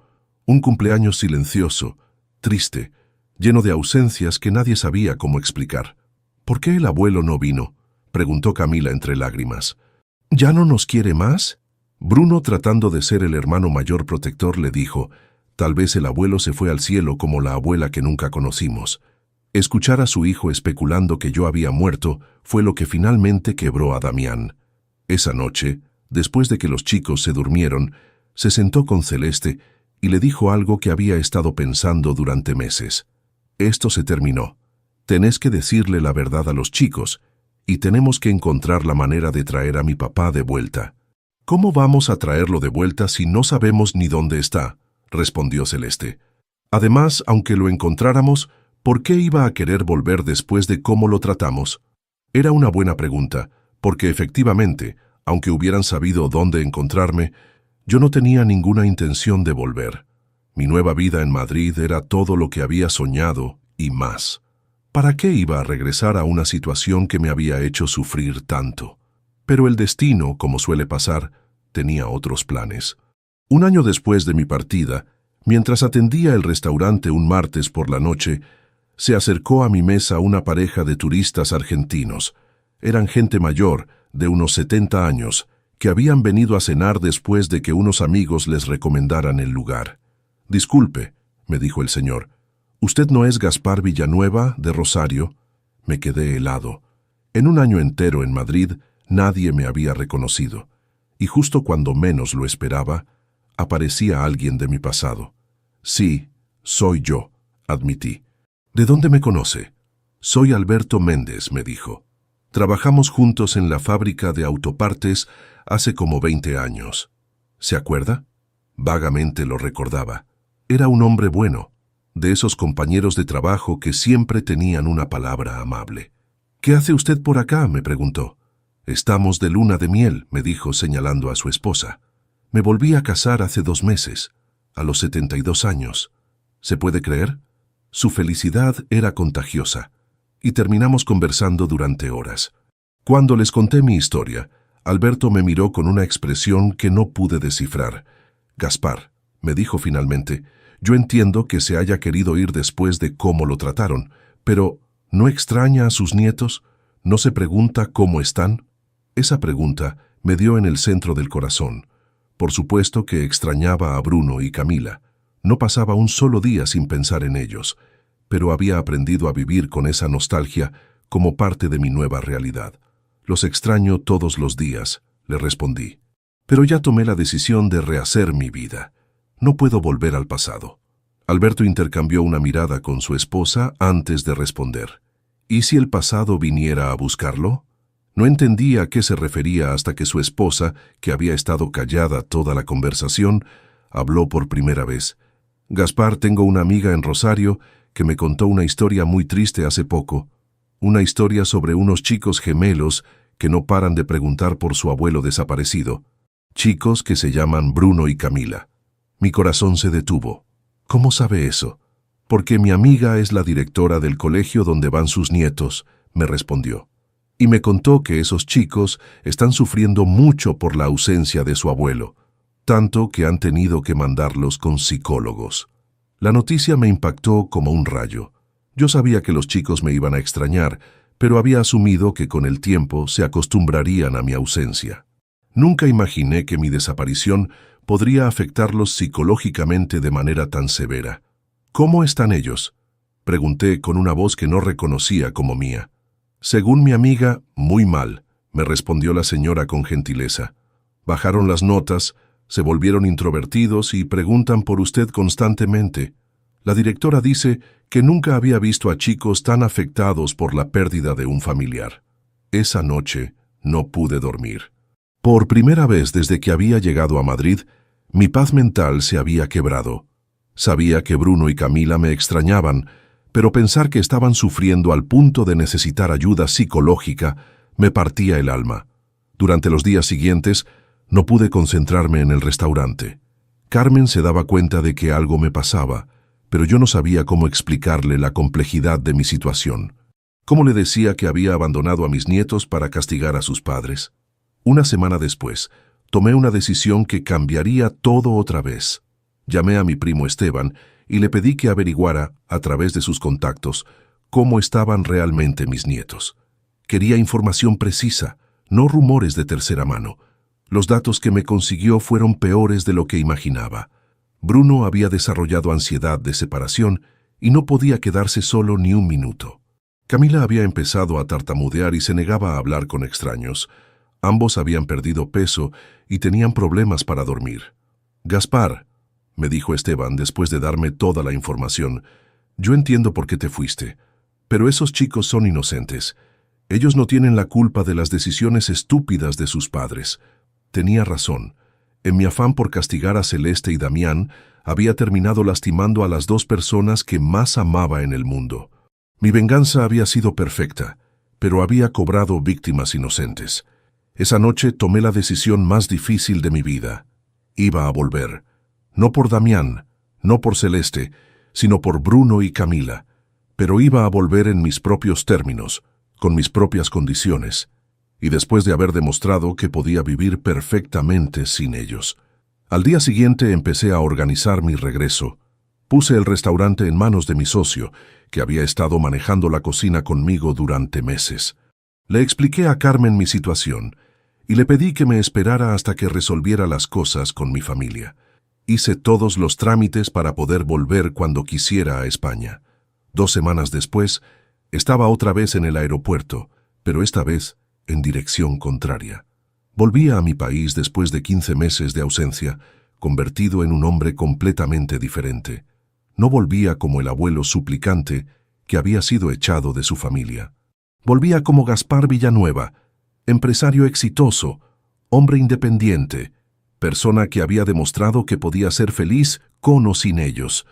un cumpleaños silencioso, triste, lleno de ausencias que nadie sabía cómo explicar. «¿Por qué el abuelo no vino?», preguntó Camila entre lágrimas. «¿Ya no nos quiere más?». Bruno, tratando de ser el hermano mayor protector, le dijo: «Tal vez el abuelo se fue al cielo como la abuela que nunca conocimos». Escuchar a su hijo especulando que yo había muerto fue lo que finalmente quebró a Damián. Esa noche, después de que los chicos se durmieron, se sentó con Celeste y le dijo algo que había estado pensando durante meses. «Esto se terminó. Tenés que decirle la verdad a los chicos y tenemos que encontrar la manera de traer a mi papá de vuelta». «¿Cómo vamos a traerlo de vuelta si no sabemos ni dónde está?», respondió Celeste. «Además, aunque lo encontráramos, ¿por qué iba a querer volver después de cómo lo tratamos?». Era una buena pregunta, porque efectivamente, aunque hubieran sabido dónde encontrarme, yo no tenía ninguna intención de volver. Mi nueva vida en Madrid era todo lo que había soñado y más. ¿Para qué iba a regresar a una situación que me había hecho sufrir tanto? Pero el destino, como suele pasar, tenía otros planes. Un año después de mi partida, mientras atendía el restaurante un martes por la noche, se acercó a mi mesa una pareja de turistas argentinos. Eran gente mayor, de unos 70 años, que habían venido a cenar después de que unos amigos les recomendaran el lugar. «Disculpe», me dijo el señor, «¿usted no es Gaspar Villanueva, de Rosario?» Me quedé helado. En un año entero en Madrid, nadie me había reconocido. Y justo cuando menos lo esperaba, aparecía alguien de mi pasado. «Sí, soy yo», admití. «¿De dónde me conoce?» «Soy Alberto Méndez», me dijo. «Trabajamos juntos en la fábrica de autopartes hace como 20 años. ¿Se acuerda?» Vagamente lo recordaba. Era un hombre bueno, de esos compañeros de trabajo que siempre tenían una palabra amable. «¿Qué hace usted por acá?», me preguntó. «Estamos de luna de miel», me dijo señalando a su esposa. «Me volví a casar hace 2 meses, a los 72 años. ¿Se puede creer?». Su felicidad era contagiosa, y terminamos conversando durante horas. Cuando les conté mi historia, Alberto me miró con una expresión que no pude descifrar. «Gaspar», me dijo finalmente, «yo entiendo que se haya querido ir después de cómo lo trataron, pero ¿no extraña a sus nietos? ¿No se pregunta cómo están?». Esa pregunta me dio en el centro del corazón. Por supuesto que extrañaba a Bruno y Camila. No pasaba un solo día sin pensar en ellos, pero había aprendido a vivir con esa nostalgia como parte de mi nueva realidad. «Los extraño todos los días», le respondí. «Pero ya tomé la decisión de rehacer mi vida. No puedo volver al pasado». Alberto intercambió una mirada con su esposa antes de responder. «¿Y si el pasado viniera a buscarlo?». No entendía a qué se refería hasta que su esposa, que había estado callada toda la conversación, habló por primera vez. «Gaspar, tengo una amiga en Rosario que me contó una historia muy triste hace poco. Una historia sobre unos chicos gemelos que no paran de preguntar por su abuelo desaparecido. Chicos que se llaman Bruno y Camila». Mi corazón se detuvo. «¿Cómo sabe eso?». «Porque mi amiga es la directora del colegio donde van sus nietos», me respondió. Y me contó que esos chicos están sufriendo mucho por la ausencia de su abuelo, tanto que han tenido que mandarlos con psicólogos. La noticia me impactó como un rayo. Yo sabía que los chicos me iban a extrañar, pero había asumido que con el tiempo se acostumbrarían a mi ausencia. Nunca imaginé que mi desaparición podría afectarlos psicológicamente de manera tan severa. «¿Cómo están ellos?», pregunté con una voz que no reconocía como mía. «Según mi amiga, muy mal», me respondió la señora con gentileza. «Bajaron las notas, se volvieron introvertidos y preguntan por usted constantemente. La directora dice que nunca había visto a chicos tan afectados por la pérdida de un familiar». Esa noche no pude dormir. Por primera vez desde que había llegado a Madrid, mi paz mental se había quebrado. Sabía que Bruno y Camila me extrañaban, pero pensar que estaban sufriendo al punto de necesitar ayuda psicológica me partía el alma. Durante los días siguientes, no pude concentrarme en el restaurante. Carmen se daba cuenta de que algo me pasaba, pero yo no sabía cómo explicarle la complejidad de mi situación. ¿Cómo le decía que había abandonado a mis nietos para castigar a sus padres? Una semana después, tomé una decisión que cambiaría todo otra vez. Llamé a mi primo Esteban y le pedí que averiguara, a través de sus contactos, cómo estaban realmente mis nietos. Quería información precisa, no rumores de tercera mano. Los datos que me consiguió fueron peores de lo que imaginaba. Bruno había desarrollado ansiedad de separación y no podía quedarse solo ni un minuto. Camila había empezado a tartamudear y se negaba a hablar con extraños. Ambos habían perdido peso y tenían problemas para dormir. «Gaspar», me dijo Esteban después de darme toda la información, «yo entiendo por qué te fuiste, pero esos chicos son inocentes. Ellos no tienen la culpa de las decisiones estúpidas de sus padres». Tenía razón. En mi afán por castigar a Celeste y Damián, había terminado lastimando a las 2 personas que más amaba en el mundo. Mi venganza había sido perfecta, pero había cobrado víctimas inocentes. Esa noche tomé la decisión más difícil de mi vida. Iba a volver. No por Damián, no por Celeste, sino por Bruno y Camila. Pero iba a volver en mis propios términos, con mis propias condiciones, y después de haber demostrado que podía vivir perfectamente sin ellos. Al día siguiente empecé a organizar mi regreso. Puse el restaurante en manos de mi socio, que había estado manejando la cocina conmigo durante meses. Le expliqué a Carmen mi situación y le pedí que me esperara hasta que resolviera las cosas con mi familia. Hice todos los trámites para poder volver cuando quisiera a España. 2 semanas después, estaba otra vez en el aeropuerto, pero esta vez en dirección contraria. Volvía a mi país después de 15 meses de ausencia, convertido en un hombre completamente diferente. No volvía como el abuelo suplicante que había sido echado de su familia. Volvía como Gaspar Villanueva, empresario exitoso, hombre independiente, persona que había demostrado que podía ser feliz con o sin ellos.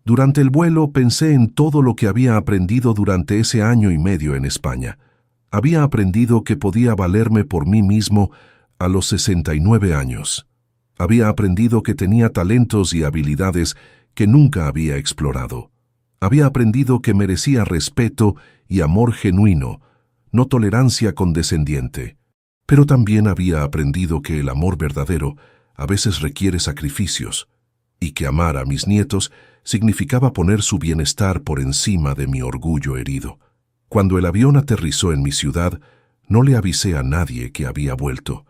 Durante el vuelo pensé en todo lo que había aprendido durante ese año y medio en España. Había aprendido que podía valerme por mí mismo a los 69 años. Había aprendido que tenía talentos y habilidades que nunca había explorado. Había aprendido que merecía respeto y amor genuino, no tolerancia condescendiente. Pero también había aprendido que el amor verdadero a veces requiere sacrificios, y que amar a mis nietos significaba poner su bienestar por encima de mi orgullo herido. Cuando el avión aterrizó en mi ciudad, no le avisé a nadie que había vuelto.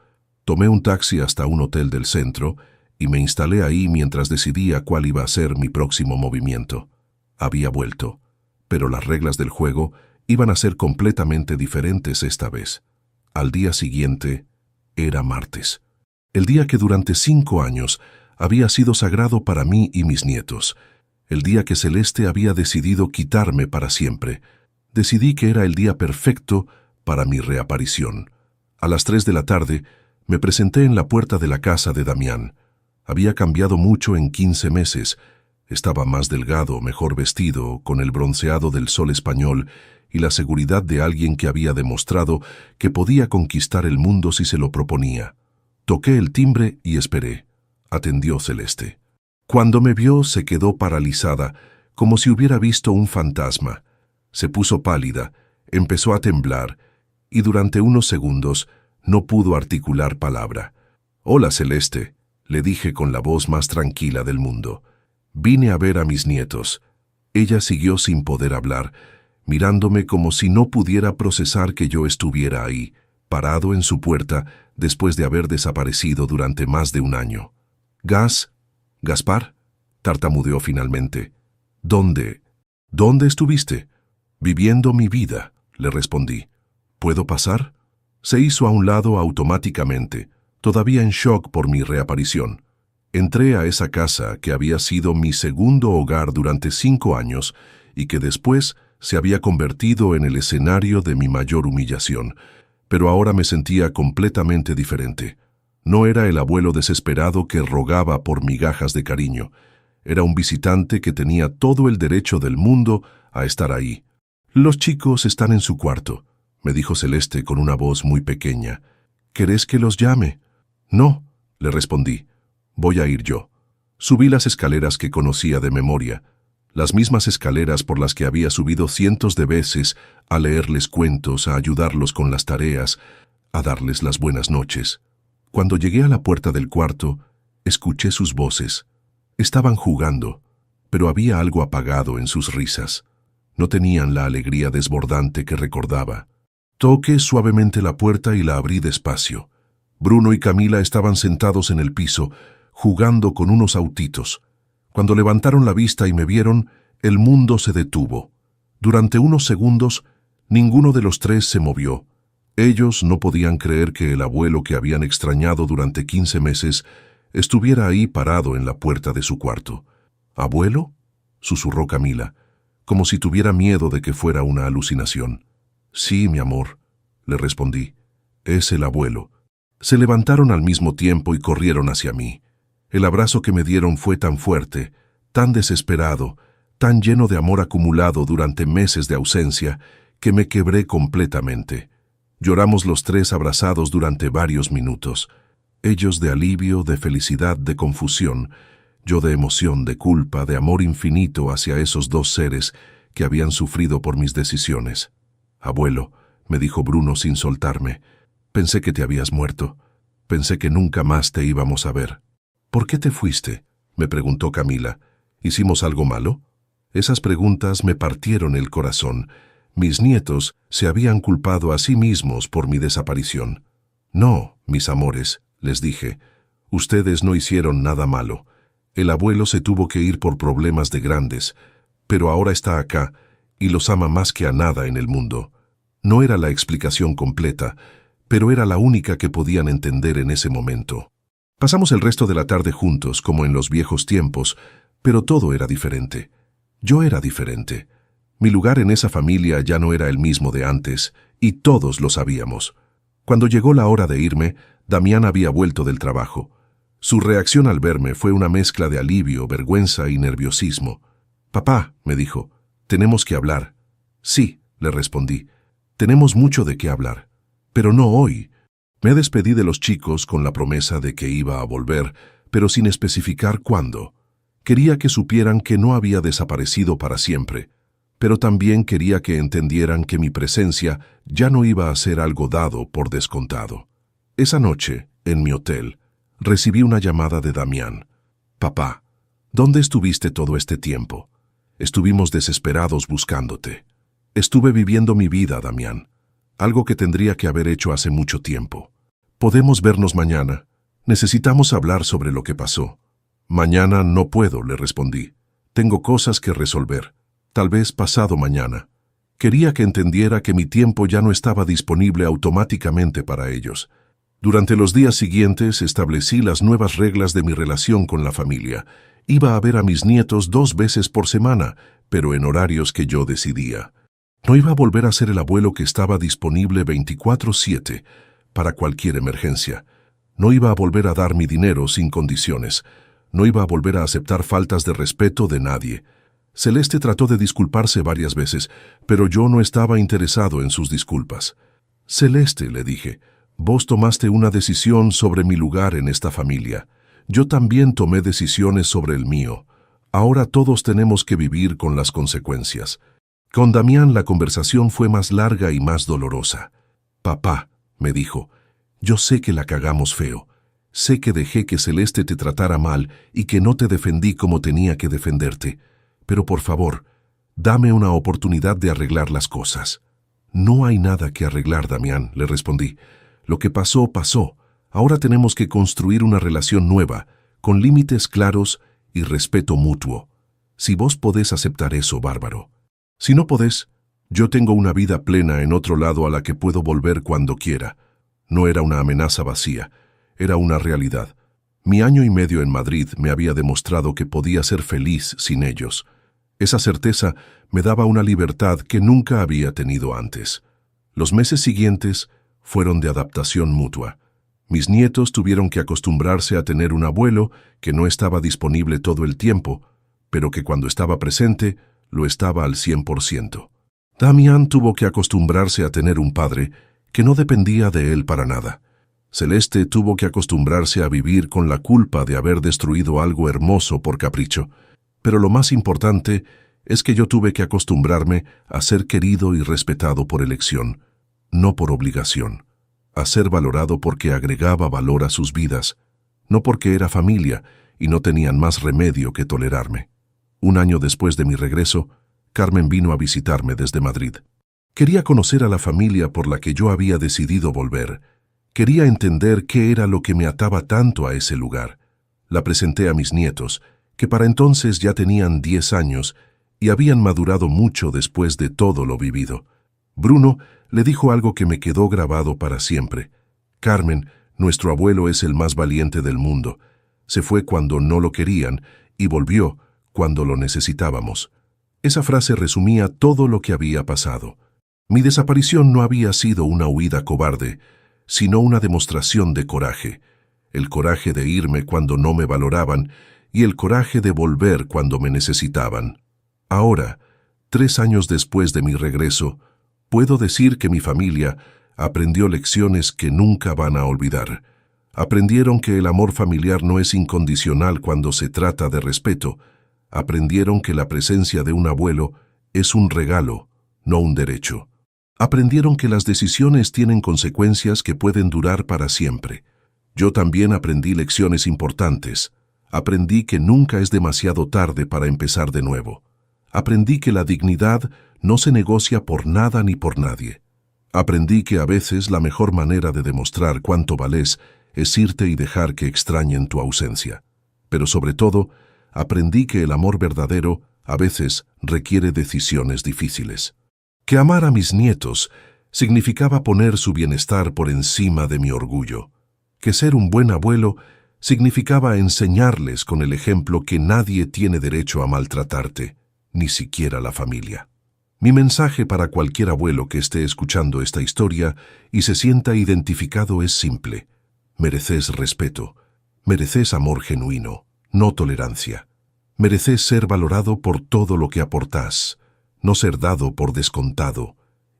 Tomé un taxi hasta un hotel del centro y me instalé ahí mientras decidía cuál iba a ser mi próximo movimiento. Había vuelto, pero las reglas del juego iban a ser completamente diferentes esta vez. Al día siguiente era martes, el día que durante 5 años había sido sagrado para mí y mis nietos, el día que Celeste había decidido quitarme para siempre. Decidí que era el día perfecto para mi reaparición. A las 3 de la tarde me presenté en la puerta de la casa de Damián. Había cambiado mucho en 15 meses. Estaba más delgado, mejor vestido, con el bronceado del sol español y la seguridad de alguien que había demostrado que podía conquistar el mundo si se lo proponía. Toqué el timbre y esperé. Atendió Celeste. Cuando me vio, se quedó paralizada, como si hubiera visto un fantasma. Se puso pálida, empezó a temblar, y durante unos segundos no pudo articular palabra. «Hola, Celeste», le dije con la voz más tranquila del mundo. «Vine a ver a mis nietos». Ella siguió sin poder hablar, mirándome como si no pudiera procesar que yo estuviera ahí, parado en su puerta después de haber desaparecido durante más de un año. «Gaspar», tartamudeó finalmente. «¿Dónde estuviste?» «Viviendo mi vida», le respondí. «¿Puedo pasar?» Se hizo a un lado automáticamente, todavía en shock por mi reaparición. Entré a esa casa que había sido mi segundo hogar durante 5 años y que después se había convertido en el escenario de mi mayor humillación, pero ahora me sentía completamente diferente. No era el abuelo desesperado que rogaba por migajas de cariño. Era un visitante que tenía todo el derecho del mundo a estar ahí. «Los chicos están en su cuarto», me dijo Celeste con una voz muy pequeña. «¿Querés que los llame?» «No», le respondí. «Voy a ir yo». Subí las escaleras que conocía de memoria, las mismas escaleras por las que había subido cientos de veces a leerles cuentos, a ayudarlos con las tareas, a darles las buenas noches. Cuando llegué a la puerta del cuarto, escuché sus voces. Estaban jugando, pero había algo apagado en sus risas. No tenían la alegría desbordante que recordaba. Toqué suavemente la puerta y la abrí despacio. Bruno y Camila estaban sentados en el piso, jugando con unos autitos. Cuando levantaron la vista y me vieron, el mundo se detuvo. Durante unos segundos, ninguno de los 3 se movió. Ellos no podían creer que el abuelo que habían extrañado durante 15 meses estuviera ahí parado en la puerta de su cuarto. «¿Abuelo?», susurró Camila, como si tuviera miedo de que fuera una alucinación. «Sí, mi amor», le respondí. «Es el abuelo». Se levantaron al mismo tiempo y corrieron hacia mí. El abrazo que me dieron fue tan fuerte, tan desesperado, tan lleno de amor acumulado durante meses de ausencia, que me quebré completamente. Lloramos los 3 abrazados durante varios minutos. Ellos de alivio, de felicidad, de confusión, yo de emoción, de culpa, de amor infinito hacia esos 2 seres que habían sufrido por mis decisiones. «Abuelo», me dijo Bruno sin soltarme, «pensé que te habías muerto. Pensé que nunca más te íbamos a ver». ¿Por qué te fuiste?, me preguntó Camila. ¿Hicimos algo malo? Esas preguntas me partieron el corazón. Mis nietos se habían culpado a sí mismos por mi desaparición. No, mis amores, les dije, ustedes no hicieron nada malo. El abuelo se tuvo que ir por problemas de grandes, pero ahora está acá y los ama más que a nada en el mundo. No era la explicación completa, pero era la única que podían entender en ese momento. Pasamos el resto de la tarde juntos, como en los viejos tiempos, pero todo era diferente. Yo era diferente. Mi lugar en esa familia ya no era el mismo de antes, y todos lo sabíamos. Cuando llegó la hora de irme, Damián había vuelto del trabajo. Su reacción al verme fue una mezcla de alivio, vergüenza y nerviosismo. «Papá», me dijo, «tenemos que hablar». «Sí», le respondí, «tenemos mucho de qué hablar, pero no hoy». Me despedí de los chicos con la promesa de que iba a volver, pero sin especificar cuándo. Quería que supieran que no había desaparecido para siempre, pero también quería que entendieran que mi presencia ya no iba a ser algo dado por descontado. Esa noche, en mi hotel, recibí una llamada de Damián. «Papá, ¿dónde estuviste todo este tiempo? Estuvimos desesperados buscándote. Estuve viviendo mi vida, Damián, algo que tendría que haber hecho hace mucho tiempo. ¿Podemos vernos mañana? Necesitamos hablar sobre lo que pasó». «Mañana no puedo», le respondí. «Tengo cosas que resolver. Tal vez pasado mañana». Quería que entendiera que mi tiempo ya no estaba disponible automáticamente para ellos. Durante los días siguientes establecí las nuevas reglas de mi relación con la familia. Iba a ver a mis nietos 2 veces por semana, pero en horarios que yo decidía. No iba a volver a ser el abuelo que estaba disponible 24/7 para cualquier emergencia. No iba a volver a dar mi dinero sin condiciones. No iba a volver a aceptar faltas de respeto de nadie. Celeste trató de disculparse varias veces, pero yo no estaba interesado en sus disculpas. «Celeste», le dije, «vos tomaste una decisión sobre mi lugar en esta familia. Yo también tomé decisiones sobre el mío. Ahora todos tenemos que vivir con las consecuencias». Con Damián la conversación fue más larga y más dolorosa. «Papá», me dijo, «yo sé que la cagamos feo. Sé que dejé que Celeste te tratara mal y que no te defendí como tenía que defenderte. Pero por favor, dame una oportunidad de arreglar las cosas». «No hay nada que arreglar, Damián», le respondí. «Lo que pasó, pasó. Ahora tenemos que construir una relación nueva, con límites claros y respeto mutuo. Si vos podés aceptar eso, bárbaro. Si no podés, yo tengo una vida plena en otro lado a la que puedo volver cuando quiera». No era una amenaza vacía, era una realidad. Mi año y medio en Madrid me había demostrado que podía ser feliz sin ellos. Esa certeza me daba una libertad que nunca había tenido antes. Los meses siguientes fueron de adaptación mutua. Mis nietos tuvieron que acostumbrarse a tener un abuelo que no estaba disponible todo el tiempo, pero que cuando estaba presente, lo estaba al 100%. Damián tuvo que acostumbrarse a tener un padre que no dependía de él para nada. Celeste tuvo que acostumbrarse a vivir con la culpa de haber destruido algo hermoso por capricho. Pero lo más importante es que yo tuve que acostumbrarme a ser querido y respetado por elección, no por obligación. A ser valorado porque agregaba valor a sus vidas, no porque era familia y no tenían más remedio que tolerarme. Un año después de mi regreso, Carmen vino a visitarme desde Madrid. Quería conocer a la familia por la que yo había decidido volver. Quería entender qué era lo que me ataba tanto a ese lugar. La presenté a mis nietos, que para entonces ya tenían 10 años y habían madurado mucho después de todo lo vivido. Bruno le dijo algo que me quedó grabado para siempre. «Carmen, nuestro abuelo es el más valiente del mundo. Se fue cuando no lo querían y volvió cuando lo necesitábamos». Esa frase resumía todo lo que había pasado. Mi desaparición no había sido una huida cobarde, sino una demostración de coraje. El coraje de irme cuando no me valoraban y el coraje de volver cuando me necesitaban. Ahora, 3 años después de mi regreso, puedo decir que mi familia aprendió lecciones que nunca van a olvidar. Aprendieron que el amor familiar no es incondicional cuando se trata de respeto. Aprendieron que la presencia de un abuelo es un regalo, no un derecho. Aprendieron que las decisiones tienen consecuencias que pueden durar para siempre. Yo también aprendí lecciones importantes. Aprendí que nunca es demasiado tarde para empezar de nuevo. Aprendí que la dignidad no se negocia por nada ni por nadie. Aprendí que a veces la mejor manera de demostrar cuánto vales es irte y dejar que extrañen tu ausencia. Pero sobre todo, aprendí que el amor verdadero a veces requiere decisiones difíciles. Que amar a mis nietos significaba poner su bienestar por encima de mi orgullo. Que ser un buen abuelo significaba enseñarles con el ejemplo que nadie tiene derecho a maltratarte, ni siquiera la familia. Mi mensaje para cualquier abuelo que esté escuchando esta historia y se sienta identificado es simple. Mereces respeto, mereces amor genuino, no tolerancia. Mereces ser valorado por todo lo que aportás, no ser dado por descontado.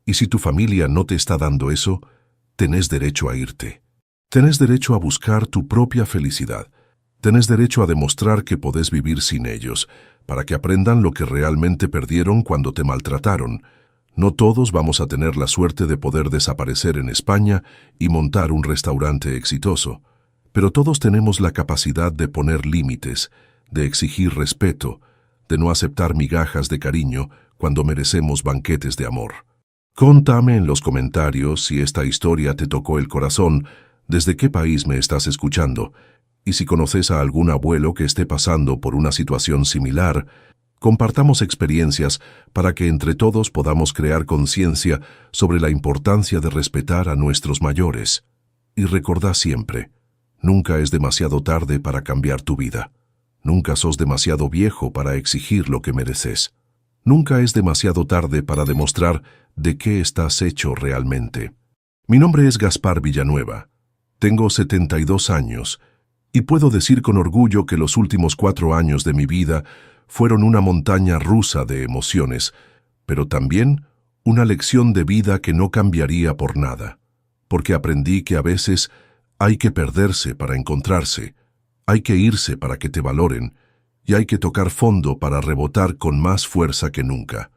Y si tu familia no te está dando eso, tenés derecho a irte. Tenés derecho a buscar tu propia felicidad. Tenés derecho a demostrar que podés vivir sin ellos, para que aprendan lo que realmente perdieron cuando te maltrataron. No todos vamos a tener la suerte de poder desaparecer en España y montar un restaurante exitoso, pero todos tenemos la capacidad de poner límites, de exigir respeto, de no aceptar migajas de cariño cuando merecemos banquetes de amor. Contame en los comentarios si esta historia te tocó el corazón, desde qué país me estás escuchando, y si conoces a algún abuelo que esté pasando por una situación similar. Compartamos experiencias para que entre todos podamos crear conciencia sobre la importancia de respetar a nuestros mayores. Y recordá siempre, nunca es demasiado tarde para cambiar tu vida. Nunca sos demasiado viejo para exigir lo que mereces. Nunca es demasiado tarde para demostrar de qué estás hecho realmente. Mi nombre es Gaspar Villanueva. Tengo 72 años y puedo decir con orgullo que los últimos 4 años de mi vida fueron una montaña rusa de emociones, pero también una lección de vida que no cambiaría por nada, porque aprendí que a veces hay que perderse para encontrarse, hay que irse para que te valoren, y hay que tocar fondo para rebotar con más fuerza que nunca.